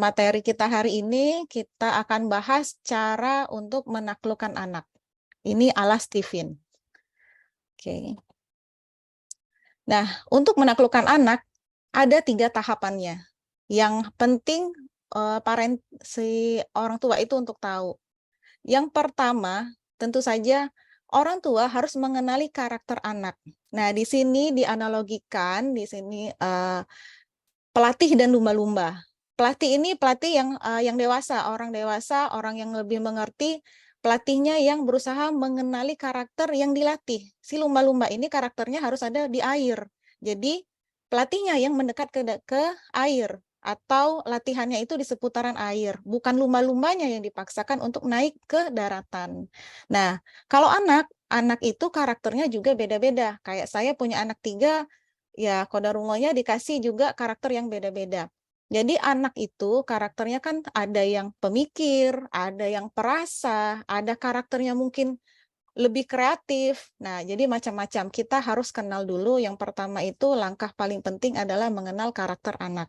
materi kita hari ini kita akan bahas cara untuk menaklukkan anak. Ini ala Stephen. Oke. Nah, untuk menaklukkan anak ada 3 tahapannya. Yang penting si orang tua itu untuk tahu. Yang pertama, tentu saja orang tua harus mengenali karakter anak. Nah, di sini dianalogikan di sini pelatih dan lumba-lumba. Pelatih ini pelatih yang dewasa, orang yang lebih mengerti. Pelatihnya yang berusaha mengenali karakter yang dilatih. Si lumba-lumba ini karakternya harus ada di air. Jadi pelatihnya yang mendekat ke air atau latihannya itu di seputaran air, bukan lumba-lumbanya yang dipaksakan untuk naik ke daratan. Nah, kalau anak itu karakternya juga beda-beda. Kayak saya punya anak 3, ya kodarullahnya dikasih juga karakter yang beda-beda. Jadi anak itu karakternya kan ada yang pemikir, ada yang perasa, ada karakternya mungkin lebih kreatif. Nah, jadi macam-macam. Kita harus kenal dulu. Yang pertama itu langkah paling penting adalah mengenal karakter anak.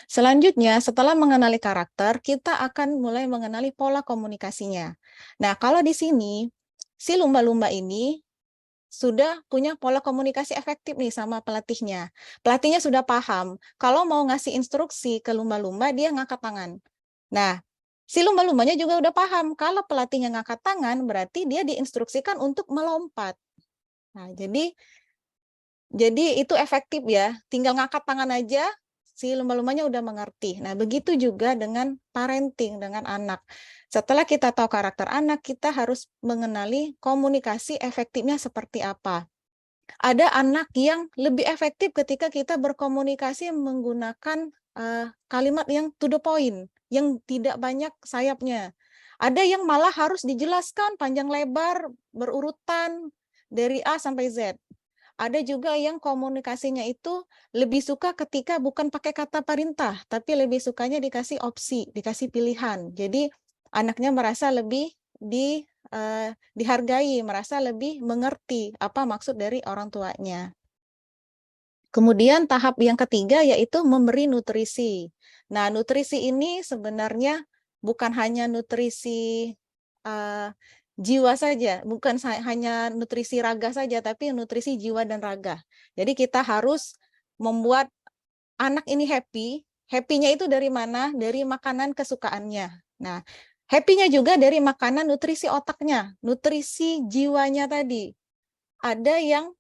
Selanjutnya, setelah mengenali karakter, kita akan mulai mengenali pola komunikasinya. Nah, kalau di sini, si lumba-lumba ini sudah punya pola komunikasi efektif nih sama pelatihnya. Pelatihnya sudah paham, kalau mau ngasih instruksi ke lumba-lumba, dia ngangkat tangan. Nah, si lumba-lumbanya juga udah paham, kalau pelatihnya ngangkat tangan, berarti dia diinstruksikan untuk melompat. Nah, jadi itu efektif ya, tinggal ngangkat tangan aja, si lumba-lumbanya udah mengerti. Nah, begitu juga dengan parenting, dengan anak. Setelah kita tahu karakter anak, kita harus mengenali komunikasi efektifnya seperti apa. Ada anak yang lebih efektif ketika kita berkomunikasi menggunakan kalimat yang to the point, yang tidak banyak sayapnya. Ada yang malah harus dijelaskan panjang lebar, berurutan dari A sampai Z. Ada juga yang komunikasinya itu lebih suka ketika bukan pakai kata perintah, tapi lebih sukanya dikasih opsi, dikasih pilihan. Jadi anaknya merasa lebih dihargai, merasa lebih mengerti apa maksud dari orang tuanya. Kemudian tahap yang ketiga yaitu memberi nutrisi. Nah, nutrisi ini sebenarnya bukan hanya nutrisi jiwa saja, bukan hanya nutrisi raga saja, tapi nutrisi jiwa dan raga. Jadi kita harus membuat anak ini happy. Happy-nya itu dari mana? Dari makanan kesukaannya. Nah, happy-nya juga dari makanan nutrisi otaknya, nutrisi jiwanya tadi. Ada yang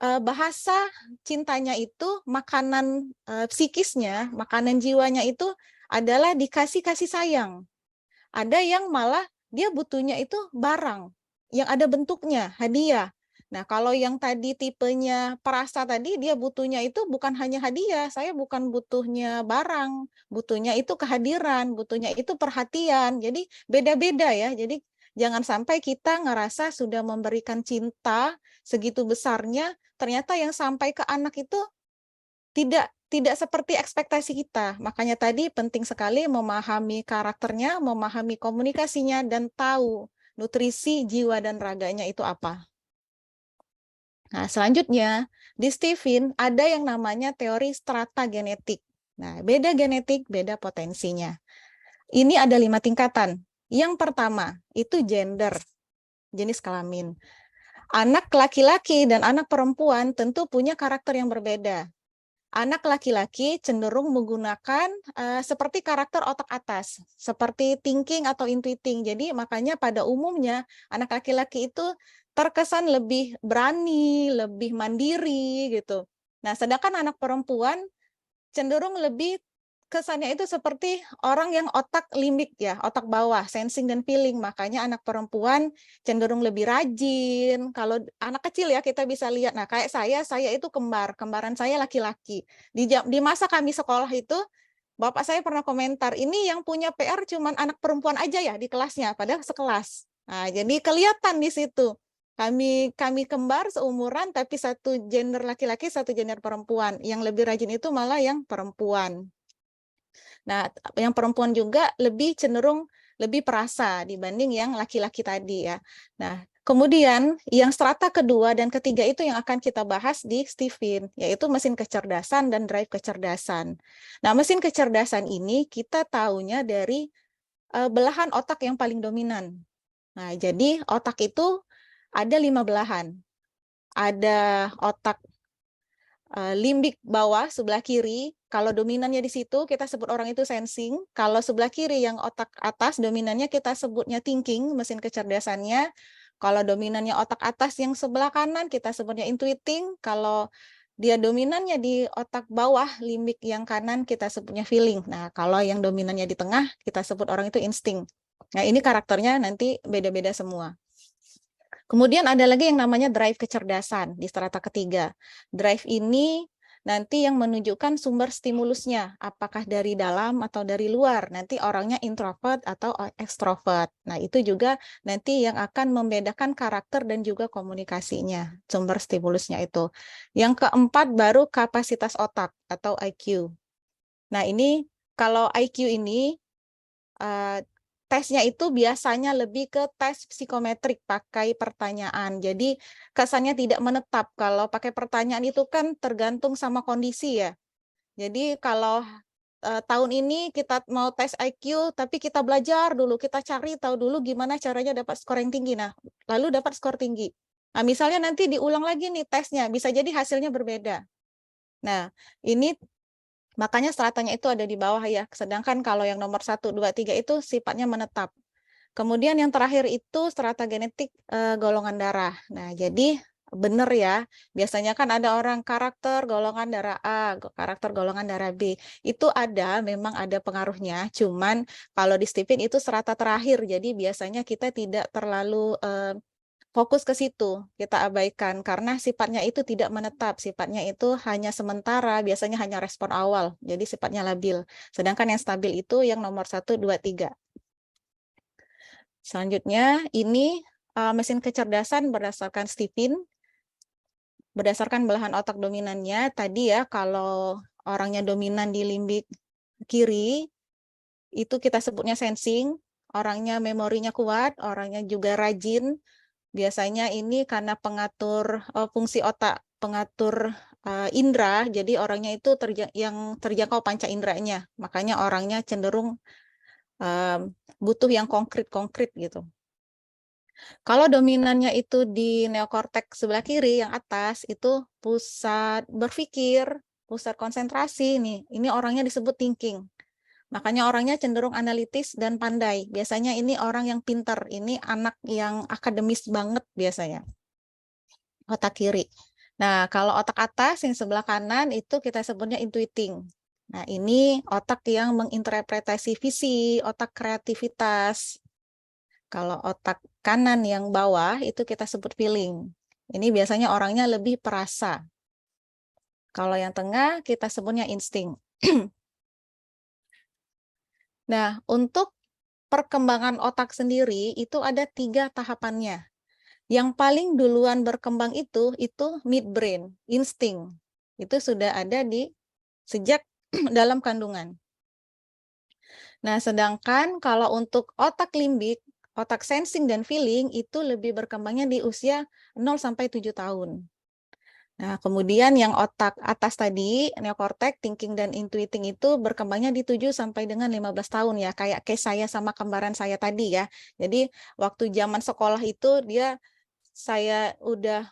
bahasa cintanya itu makanan psikisnya, makanan jiwanya itu adalah dikasih kasih sayang. Ada yang malah dia butuhnya itu barang yang ada bentuknya, hadiah. Nah, kalau yang tadi tipenya perasa tadi, dia butuhnya itu bukan hanya hadiah, saya bukan butuhnya barang, butuhnya itu kehadiran, butuhnya itu perhatian. Jadi beda-beda ya. Jadi jangan sampai kita ngerasa sudah memberikan cinta segitu besarnya, ternyata yang sampai ke anak itu tidak seperti ekspektasi kita. Makanya tadi penting sekali memahami karakternya, memahami komunikasinya, dan tahu nutrisi jiwa dan raganya itu apa. Nah, selanjutnya, di Stephen ada yang namanya teori strata genetik. Nah, beda genetik, beda potensinya. Ini ada 5 tingkatan. Yang pertama, itu gender, jenis kelamin. Anak laki-laki dan anak perempuan tentu punya karakter yang berbeda. Anak laki-laki cenderung menggunakan seperti karakter otak atas, seperti thinking atau intuiting. Jadi makanya pada umumnya anak laki-laki itu terkesan lebih berani, lebih mandiri gitu. Nah, sedangkan anak perempuan cenderung lebih kesannya itu seperti orang yang otak limbik ya, otak bawah, sensing dan feeling. Makanya anak perempuan cenderung lebih rajin. Kalau anak kecil ya kita bisa lihat. Nah, kayak saya itu kembaran saya laki-laki. Di masa kami sekolah itu, bapak saya pernah komentar, ini yang punya PR cuman anak perempuan aja ya di kelasnya, padahal sekelas. Nah, jadi kelihatan di situ. Kami kembar seumuran tapi satu gender laki-laki, satu gender perempuan. Yang lebih rajin itu malah yang perempuan. Nah, yang perempuan juga lebih cenderung lebih perasa dibanding yang laki-laki tadi ya. Nah, Kemudian yang strata kedua dan ketiga itu yang akan kita bahas di Stephen, yaitu mesin kecerdasan dan drive kecerdasan. Nah, mesin kecerdasan ini kita tahunya dari belahan otak yang paling dominan. Nah, jadi otak itu ada 5 belahan. Ada otak limbik bawah sebelah kiri, kalau dominannya di situ kita sebut orang itu sensing. Kalau sebelah kiri yang otak atas dominannya kita sebutnya thinking, mesin kecerdasannya. Kalau dominannya otak atas yang sebelah kanan kita sebutnya intuiting. Kalau dia dominannya di otak bawah limbik yang kanan kita sebutnya feeling. Nah, kalau yang dominannya di tengah kita sebut orang itu insting. Nah, ini karakternya nanti beda-beda semua. Kemudian ada lagi yang namanya drive kecerdasan di strata ketiga. Drive ini nanti yang menunjukkan sumber stimulusnya, apakah dari dalam atau dari luar. Nanti orangnya introvert atau extrovert. Nah, itu juga nanti yang akan membedakan karakter dan juga komunikasinya, sumber stimulusnya itu. Yang keempat baru kapasitas otak atau IQ. Nah, ini kalau IQ ini tesnya itu biasanya lebih ke tes psikometrik pakai pertanyaan. Jadi kesannya tidak menetap. Kalau pakai pertanyaan itu kan tergantung sama kondisi ya. Jadi kalau tahun ini kita mau tes IQ, tapi kita belajar dulu, kita cari tahu dulu gimana caranya dapat skor yang tinggi. Nah, lalu dapat skor tinggi. Nah, misalnya nanti diulang lagi nih tesnya, bisa jadi hasilnya berbeda. Nah, ini makanya stratanya itu ada di bawah ya. Sedangkan kalau yang nomor 1, 2, 3 itu sifatnya menetap. Kemudian yang terakhir itu strata genetik golongan darah. Nah, jadi benar ya. Biasanya kan ada orang karakter golongan darah A, karakter golongan darah B. Itu ada, memang ada pengaruhnya. Cuman kalau di Stephen itu strata terakhir. Jadi biasanya kita tidak terlalu fokus ke situ, kita abaikan karena sifatnya itu tidak menetap, sifatnya itu hanya sementara, biasanya hanya respon awal, jadi sifatnya labil. Sedangkan yang stabil itu yang nomor 1, 2, 3. Selanjutnya, ini mesin kecerdasan berdasarkan Stephen, berdasarkan belahan otak dominannya. Tadi ya, kalau orangnya dominan di limbik kiri, itu kita sebutnya sensing, orangnya memorinya kuat, orangnya juga rajin. Biasanya ini karena pengatur fungsi otak, pengatur indera, jadi orangnya itu yang terjangkau panca inderanya. Makanya orangnya cenderung butuh yang konkret-konkret gitu. Kalau dominannya itu di neokorteks sebelah kiri, yang atas, itu pusat berpikir, pusat konsentrasi nih. Ini orangnya disebut thinking. Makanya orangnya cenderung analitis dan pandai. Biasanya ini orang yang pintar. Ini anak yang akademis banget biasanya. Otak kiri. Nah, kalau otak atas yang sebelah kanan itu kita sebutnya intuiting. Nah, ini otak yang menginterpretasi visi, otak kreativitas. Kalau otak kanan yang bawah itu kita sebut feeling. Ini biasanya orangnya lebih perasa. Kalau yang tengah kita sebutnya insting. Nah, untuk perkembangan otak sendiri itu ada 3 tahapannya. Yang paling duluan berkembang itu midbrain, insting. Itu sudah ada sejak dalam kandungan. Nah, sedangkan kalau untuk otak limbik, otak sensing dan feeling itu lebih berkembangnya di usia 0 sampai 7 tahun. Nah, kemudian yang otak atas tadi, neokortek, thinking, dan intuiting itu berkembangnya di 7 sampai dengan 15 tahun ya, kayak case saya sama kembaran saya tadi ya. Jadi, waktu zaman sekolah itu saya udah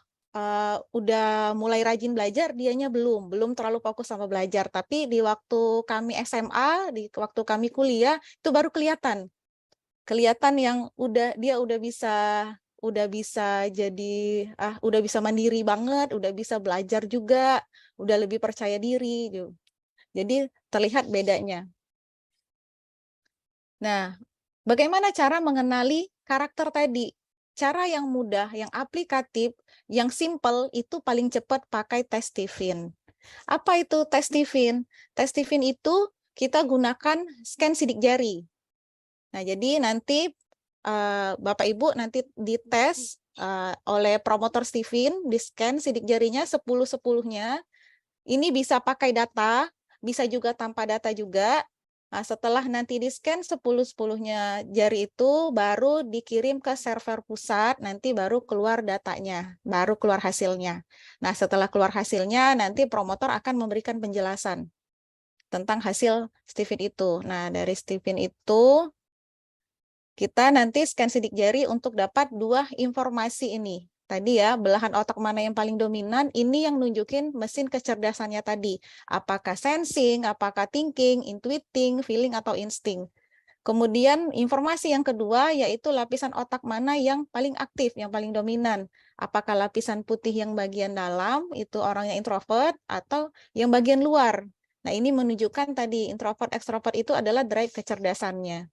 mulai rajin belajar, dianya belum terlalu fokus sama belajar. Tapi di waktu kami SMA, di waktu kami kuliah, itu baru kelihatan yang dia udah bisa jadi udah bisa mandiri banget, udah bisa belajar juga, udah lebih percaya diri gitu. Jadi terlihat bedanya. Nah, bagaimana cara mengenali karakter tadi? Cara yang mudah, yang aplikatif, yang simple itu paling cepat pakai tes Stephen. Apa itu tes Stephen? Tes Stephen itu kita gunakan scan sidik jari. Nah, jadi nanti Bapak Ibu nanti dites oleh promotor Stephen, di-scan sidik jarinya 10-10-nya. Ini bisa pakai data, bisa juga tanpa data juga. Nah, setelah nanti di-scan 10-10-nya jari itu baru dikirim ke server pusat, nanti baru keluar datanya, baru keluar hasilnya. Nah, setelah keluar hasilnya, nanti promotor akan memberikan penjelasan tentang hasil Stephen itu. Nah, dari Stephen itu, kita nanti scan sidik jari untuk dapat dua informasi ini. Tadi ya, belahan otak mana yang paling dominan, ini yang nunjukin mesin kecerdasannya tadi. Apakah sensing, apakah thinking, intuiting, feeling, atau insting. Kemudian informasi yang kedua yaitu lapisan otak mana yang paling aktif, yang paling dominan. Apakah lapisan putih yang bagian dalam, itu orangnya introvert, atau yang bagian luar. Nah, ini menunjukkan tadi introvert, extrovert itu adalah drive kecerdasannya.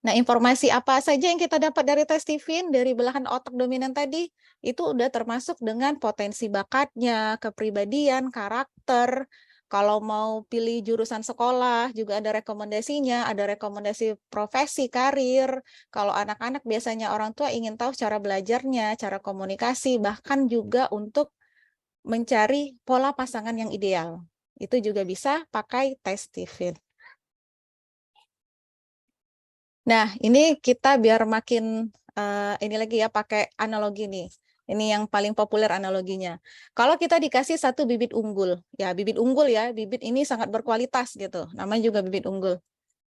Nah, informasi apa saja yang kita dapat dari tes Stephen, dari belahan otak dominan tadi, itu udah termasuk dengan potensi bakatnya, kepribadian, karakter. Kalau mau pilih jurusan sekolah, juga ada rekomendasinya, ada rekomendasi profesi, karir. Kalau anak-anak biasanya orang tua ingin tahu cara belajarnya, cara komunikasi, bahkan juga untuk mencari pola pasangan yang ideal. Itu juga bisa pakai tes Stephen. Nah, ini kita biar makin ini lagi ya pakai analogi nih. Ini yang paling populer analoginya. Kalau kita dikasih satu bibit unggul, ya bibit unggul ya, bibit ini sangat berkualitas gitu. Namanya juga bibit unggul.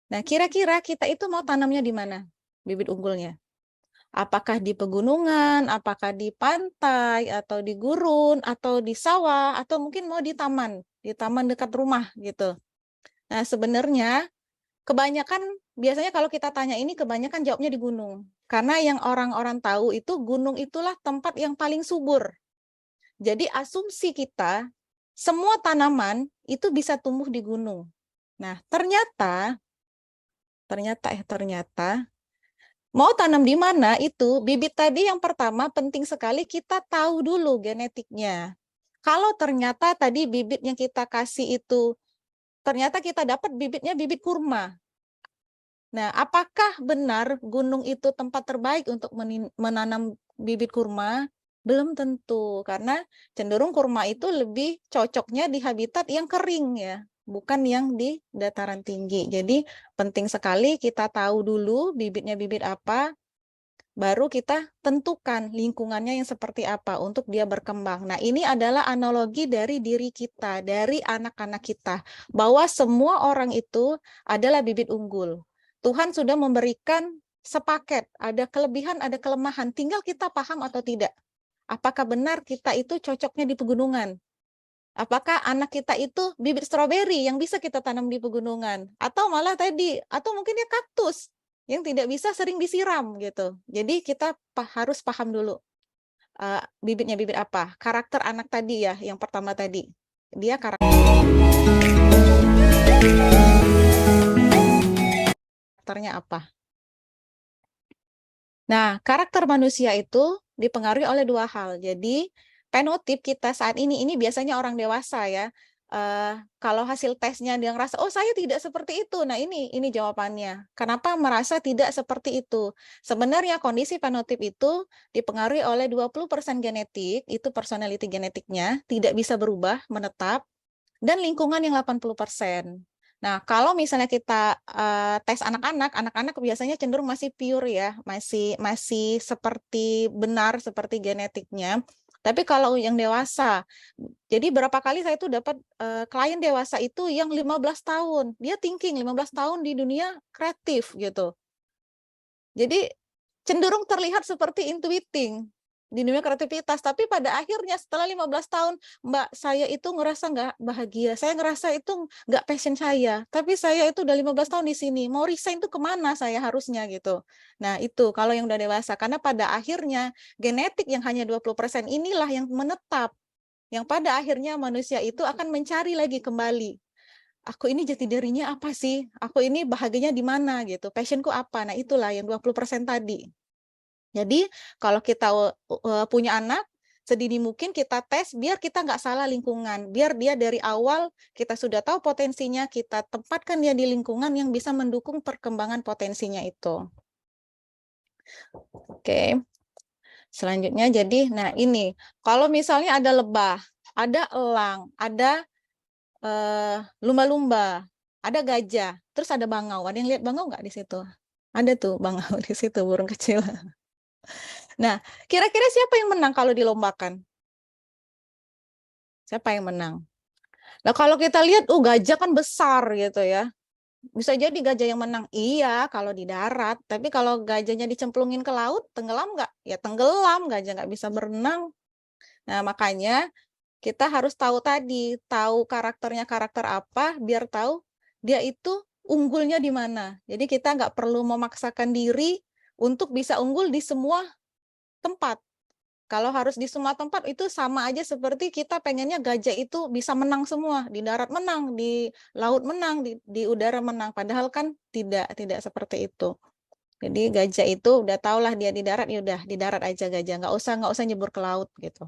Nah, kira-kira kita itu mau tanamnya di mana? Bibit unggulnya. Apakah di pegunungan, apakah di pantai, atau di gurun, atau di sawah, atau mungkin mau di taman dekat rumah gitu. Nah, sebenarnya kebanyakan, biasanya kalau kita tanya ini, kebanyakan jawabnya di gunung. Karena yang orang-orang tahu itu gunung itulah tempat yang paling subur. Jadi asumsi kita, semua tanaman itu bisa tumbuh di gunung. Nah, ternyata, mau tanam di mana itu, bibit tadi yang pertama penting sekali kita tahu dulu genetiknya. Kalau ternyata tadi bibit yang kita kasih itu, ternyata kita dapat bibitnya bibit kurma. Nah, apakah benar gunung itu tempat terbaik untuk menanam bibit kurma? Belum tentu, karena cenderung kurma itu lebih cocoknya di habitat yang kering ya, bukan yang di dataran tinggi. Jadi penting sekali kita tahu dulu bibitnya bibit apa, baru kita tentukan lingkungannya yang seperti apa untuk dia berkembang. Nah, ini adalah analogi dari diri kita, dari anak-anak kita, bahwa semua orang itu adalah bibit unggul. Tuhan sudah memberikan sepaket, ada kelebihan, ada kelemahan, tinggal kita paham atau tidak. Apakah benar kita itu cocoknya di pegunungan? Apakah anak kita itu bibit stroberi yang bisa kita tanam di pegunungan? Atau malah tadi, atau mungkin ya kaktus yang tidak bisa sering disiram gitu. Jadi kita harus paham dulu bibitnya bibit apa. Karakter anak tadi ya, yang pertama tadi. Dia karakternya apa? Nah, karakter manusia itu dipengaruhi oleh dua hal. Jadi, penotip kita saat ini biasanya orang dewasa ya. Kalau hasil tesnya dia ngerasa, oh saya tidak seperti itu. Nah, ini jawabannya. Kenapa merasa tidak seperti itu? Sebenarnya kondisi penotip itu dipengaruhi oleh 20% genetik, itu personality genetiknya, tidak bisa berubah, menetap, dan lingkungan yang 80%. Nah, kalau misalnya kita tes anak-anak biasanya cenderung masih pure ya, masih seperti benar seperti genetiknya. Tapi kalau yang dewasa, jadi berapa kali saya tuh dapat klien dewasa itu yang 15 tahun, dia thinking 15 tahun di dunia kreatif gitu. Jadi cenderung terlihat seperti intuiting di dunia kreativitas, tapi pada akhirnya setelah 15 tahun, Mbak, saya itu ngerasa nggak bahagia, saya ngerasa itu nggak passion saya, tapi saya itu udah 15 tahun di sini, mau resign tuh kemana saya harusnya gitu. Nah itu kalau yang udah dewasa, karena pada akhirnya genetik yang hanya 20% inilah yang menetap, yang pada akhirnya manusia itu akan mencari lagi kembali, aku ini jati dirinya apa sih? Aku ini bahagianya di mana gitu? Passionku apa? Nah, itulah yang 20% tadi. Jadi, kalau kita punya anak, sedini mungkin kita tes biar kita nggak salah lingkungan. Biar dia dari awal kita sudah tahu potensinya, kita tempatkan dia di lingkungan yang bisa mendukung perkembangan potensinya itu. Oke. Selanjutnya jadi, nah ini, kalau misalnya ada lebah, ada elang, ada lumba-lumba, ada gajah, terus ada bangau. Ada yang lihat bangau nggak di situ? Ada tuh bangau di situ, burung kecil. Nah, kira-kira siapa yang menang kalau dilombakan? Siapa yang menang? Nah, kalau kita lihat, gajah kan besar gitu ya. Bisa jadi gajah yang menang. Iya, kalau di darat. Tapi kalau gajahnya dicemplungin ke laut, tenggelam nggak? Ya tenggelam, gajah nggak bisa berenang. Nah, makanya kita harus tahu tadi, tahu karakternya karakter apa, biar tahu dia itu unggulnya di mana. Jadi kita nggak perlu memaksakan diri untuk bisa unggul di semua tempat. Kalau harus di semua tempat itu sama aja seperti kita pengennya gajah itu bisa menang semua, di darat menang, di laut menang, di udara menang. Padahal kan tidak seperti itu. Jadi gajah itu udah tahulah dia di darat, ya udah di darat aja gajah, nggak usah nyebur ke laut gitu.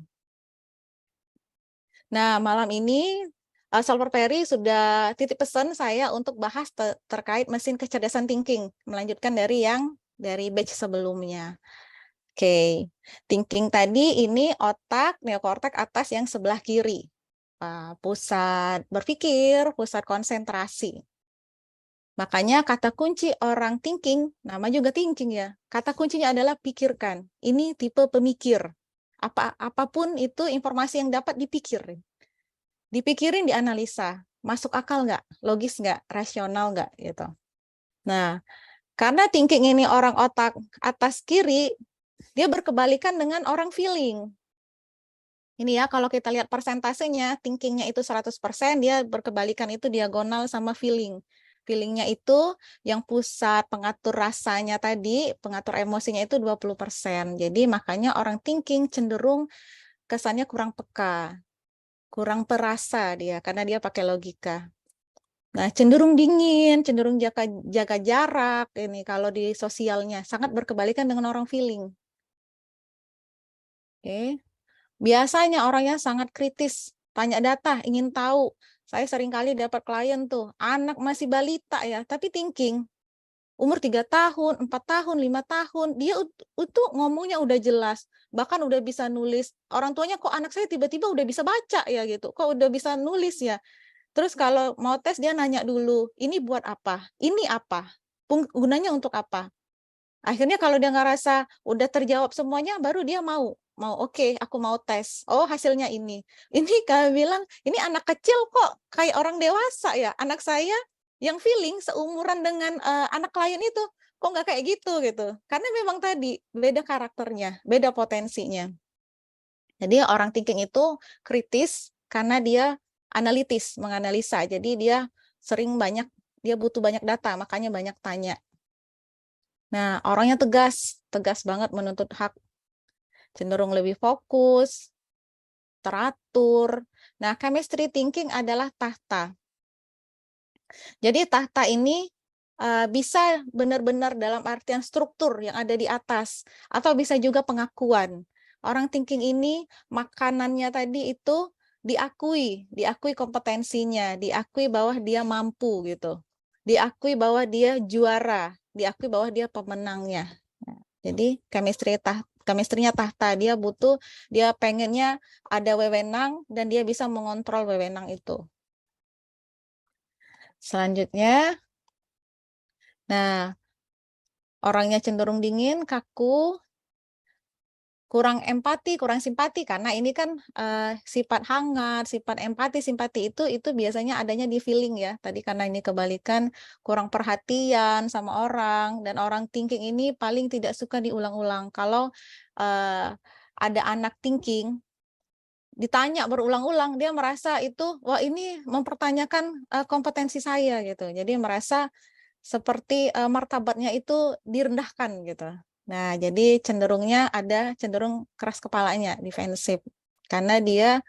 Nah, malam ini Solver Perry sudah titip pesan saya untuk bahas terkait mesin kecerdasan thinking, melanjutkan dari batch sebelumnya. Oke, thinking tadi ini otak, neokortek atas yang sebelah kiri. Pusat berpikir, pusat konsentrasi. Makanya kata kunci orang thinking, nama juga thinking ya. Kata kuncinya adalah pikirkan. Ini tipe pemikir. Apapun itu informasi yang dapat dipikirin. Dipikirin, dianalisa. Masuk akal nggak? Logis nggak? Rasional nggak? Gitu. Nah, karena thinking ini orang otak atas kiri, dia berkebalikan dengan orang feeling. Ini ya, kalau kita lihat persentasenya, thinkingnya itu 100%, dia berkebalikan itu diagonal sama feeling. Feelingnya itu yang pusat pengatur rasanya tadi, pengatur emosinya itu 20%. Jadi makanya orang thinking cenderung kesannya kurang peka, kurang perasa dia, karena dia pakai logika. Nah, cenderung dingin, cenderung jaga jarak, ini kalau di sosialnya, sangat berkebalikan dengan orang feeling. Oke. Biasanya orangnya sangat kritis, tanya data, ingin tahu. Saya sering kali dapat klien tuh, anak masih balita ya, tapi thinking. Umur 3 tahun, 4 tahun, 5 tahun, dia itu ngomongnya udah jelas. Bahkan udah bisa nulis. Orang tuanya, kok anak saya tiba-tiba udah bisa baca ya gitu, kok udah bisa nulis ya. Terus kalau mau tes dia nanya dulu, ini buat apa? Ini apa? Gunanya untuk apa? Akhirnya kalau dia ngerasa udah terjawab semuanya, baru dia oke, aku mau tes. Oh, hasilnya ini. Ini kami bilang, ini anak kecil kok kayak orang dewasa ya. Anak saya yang feeling seumuran dengan anak klien itu, kok nggak kayak gitu. Karena memang tadi beda karakternya, beda potensinya. Jadi orang thinking itu kritis karena dia analitis, menganalisa. Jadi dia dia butuh banyak data, makanya banyak tanya. Nah, orangnya tegas banget menuntut hak, cenderung lebih fokus, teratur. Nah, chemistry thinking adalah tahta. Jadi tahta ini bisa benar-benar dalam artian struktur yang ada di atas, atau bisa juga pengakuan. Orang thinking ini makanannya tadi itu diakui kompetensinya, diakui bahwa dia mampu gitu. Diakui bahwa dia juara, diakui bahwa dia pemenangnya. Jadi chemistry-nya tahta, dia pengennya ada wewenang dan dia bisa mengontrol wewenang itu. Selanjutnya, nah orangnya cenderung dingin, kaku, kurang empati, kurang simpati, karena ini kan sifat hangat, sifat empati, simpati itu biasanya adanya di feeling ya. Tadi karena ini kebalikan, kurang perhatian sama orang, dan orang thinking ini paling tidak suka diulang-ulang. Kalau ada anak thinking, ditanya berulang-ulang, dia merasa itu, wah ini mempertanyakan kompetensi saya gitu. Jadi merasa seperti martabatnya itu direndahkan gitu. Nah, jadi cenderung keras kepalanya, defensif. Karena dia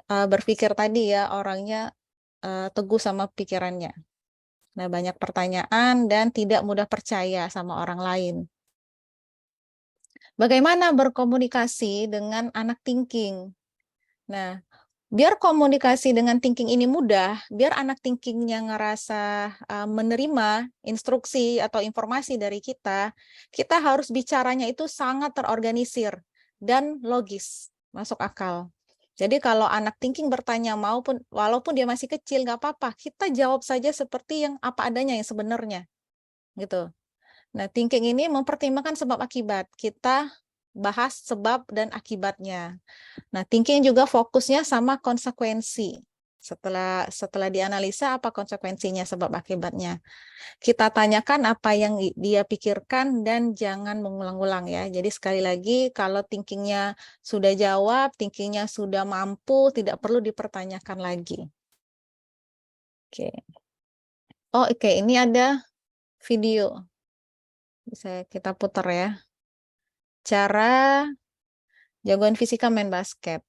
berpikir tadi ya, orangnya teguh sama pikirannya. Nah, banyak pertanyaan dan tidak mudah percaya sama orang lain. Bagaimana berkomunikasi dengan anak thinking? Nah, biar komunikasi dengan thinking ini mudah, biar anak thinkingnya ngerasa menerima instruksi atau informasi dari kita harus bicaranya itu sangat terorganisir dan logis, masuk akal. Jadi kalau anak thinking bertanya walaupun dia masih kecil nggak apa-apa, kita jawab saja seperti yang apa adanya yang sebenarnya, gitu. Nah, thinking ini mempertimbangkan sebab akibat. Kita bahas sebab dan akibatnya. Nah, thinking juga fokusnya sama konsekuensi. Setelah dianalisa apa konsekuensinya, sebab akibatnya. Kita tanyakan apa yang dia pikirkan dan jangan mengulang-ulang ya. Jadi sekali lagi kalau thinkingnya sudah jawab, thinkingnya sudah mampu, tidak perlu dipertanyakan lagi. Oke. Oh, oke, ini ada video. Bisa kita putar ya. Cara jagoan fisika main basket.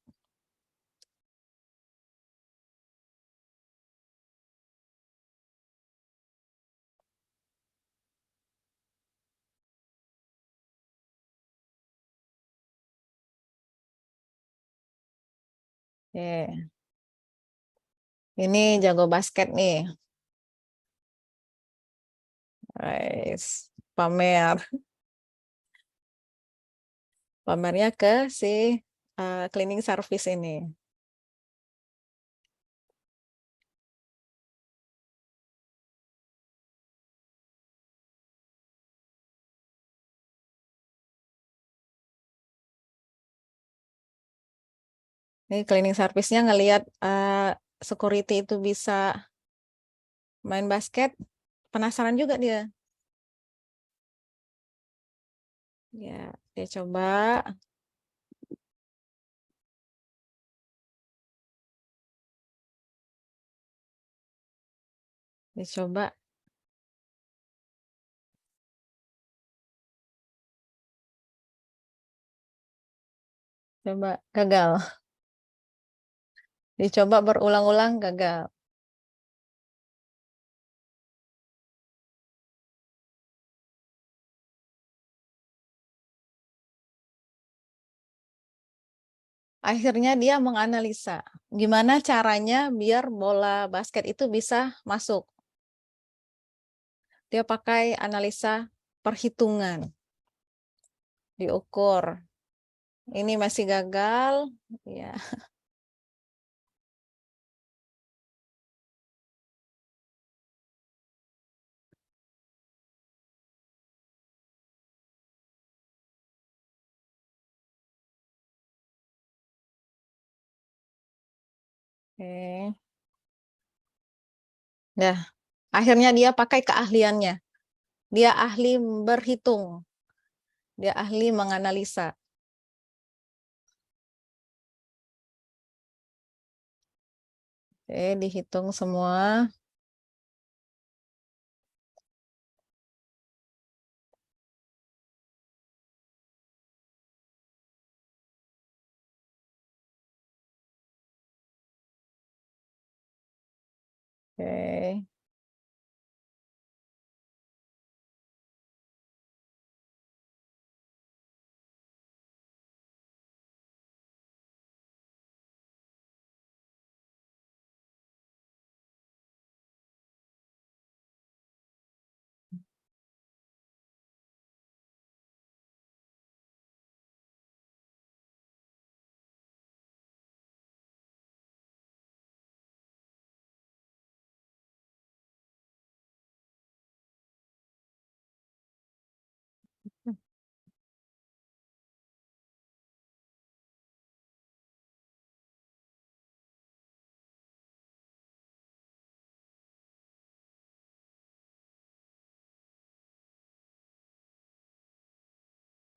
Oke. Ini jago basket nih. Guys, pamer. Pamernya ke si cleaning service ini. Ini cleaning service-nya ngelihat security itu bisa main basket, penasaran juga dia. Ya, dia coba. Dia coba. Coba gagal. Dicoba berulang-ulang gagal. Akhirnya dia menganalisa gimana caranya biar bola basket itu bisa masuk. Dia pakai analisa perhitungan. Diukur. Ini masih gagal. Ya. Oke. Nah, akhirnya dia pakai keahliannya. Dia ahli berhitung. Dia ahli menganalisa. Oke, dihitung semua. Oke.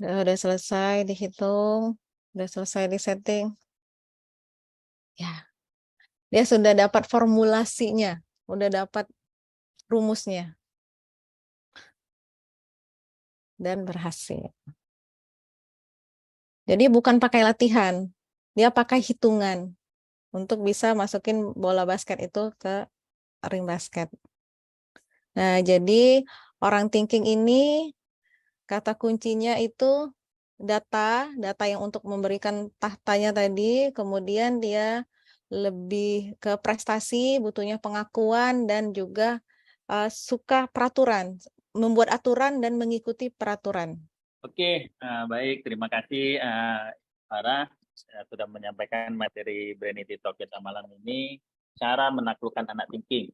Udah selesai dihitung. Udah selesai disetting. Ya, dia sudah dapat formulasinya. Udah dapat rumusnya. Dan berhasil. Jadi bukan pakai latihan. Dia pakai hitungan. Untuk bisa masukin bola basket itu ke ring basket. Nah, jadi orang thinking ini kata kuncinya itu data yang untuk memberikan tahtanya tadi, kemudian dia lebih ke prestasi, butuhnya pengakuan, dan juga suka peraturan, membuat aturan dan mengikuti peraturan. Oke, baik. Terima kasih, Farah. sudah menyampaikan materi Brainity Talk kita malam ini, cara menaklukkan anak thinking.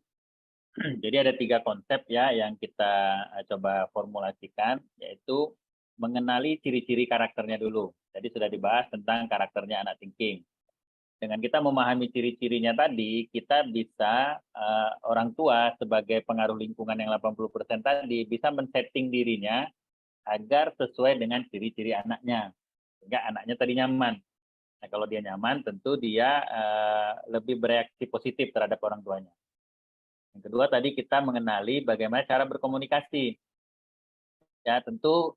Jadi ada 3 konsep ya yang kita coba formulasikan, yaitu mengenali ciri-ciri karakternya dulu. Jadi sudah dibahas tentang karakternya anak thinking. Dengan kita memahami ciri-cirinya tadi, kita bisa orang tua sebagai pengaruh lingkungan yang 80% tadi bisa men-setting dirinya agar sesuai dengan ciri-ciri anaknya. Sehingga anaknya tadi nyaman. Nah, kalau dia nyaman, tentu dia lebih bereaksi positif terhadap orang tuanya. Yang kedua tadi kita mengenali bagaimana cara berkomunikasi. Ya, tentu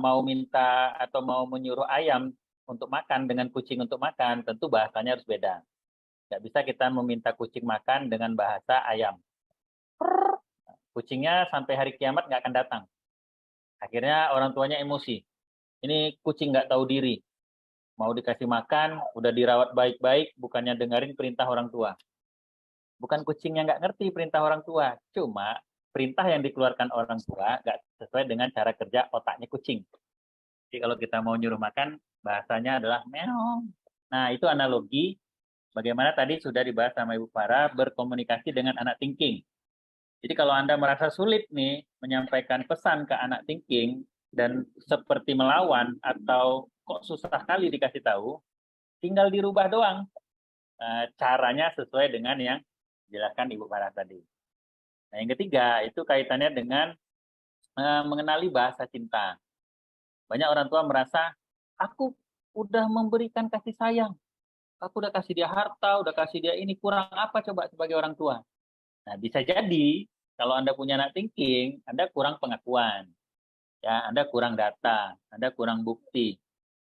mau minta atau mau menyuruh ayam untuk makan dengan kucing untuk makan, tentu bahasanya harus beda. Tidak bisa kita meminta kucing makan dengan bahasa ayam. Kucingnya sampai hari kiamat nggak akan datang. Akhirnya orang tuanya emosi. Ini kucing nggak tahu diri. Mau dikasih makan, udah dirawat baik-baik, bukannya dengerin perintah orang tua. Bukan kucingnya nggak ngerti perintah orang tua, cuma perintah yang dikeluarkan orang tua nggak sesuai dengan cara kerja otaknya kucing. Jadi kalau kita mau nyuruh makan, bahasanya adalah meong. Nah, itu analogi bagaimana tadi sudah dibahas sama Ibu Farah berkomunikasi dengan anak thinking. Jadi kalau Anda merasa sulit nih menyampaikan pesan ke anak thinking dan seperti melawan atau kok susah kali dikasih tahu, tinggal dirubah doang caranya sesuai dengan yang dijelaskan Ibu Farah tadi. Nah, yang ketiga itu kaitannya dengan mengenali bahasa cinta. Banyak orang tua merasa, aku udah memberikan kasih sayang, aku udah kasih dia harta, udah kasih dia ini, kurang apa coba sebagai orang tua? Nah, bisa jadi kalau Anda punya anak thinking, Anda kurang pengakuan, ya, Anda kurang data, Anda kurang bukti,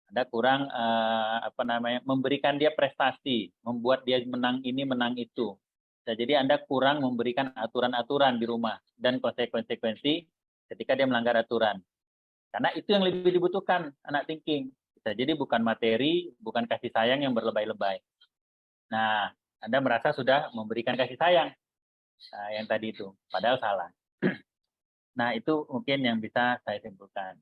Anda kurang memberikan dia prestasi, membuat dia menang ini, menang itu. Nah, jadi Anda kurang memberikan aturan-aturan di rumah dan konsekuensi ketika dia melanggar aturan. Karena itu yang lebih dibutuhkan anak thinking. Bisa jadi bukan materi, bukan kasih sayang yang berlebay-lebay. Nah, Anda merasa sudah memberikan kasih sayang yang tadi itu, padahal salah. Nah, itu mungkin yang bisa saya simpulkan.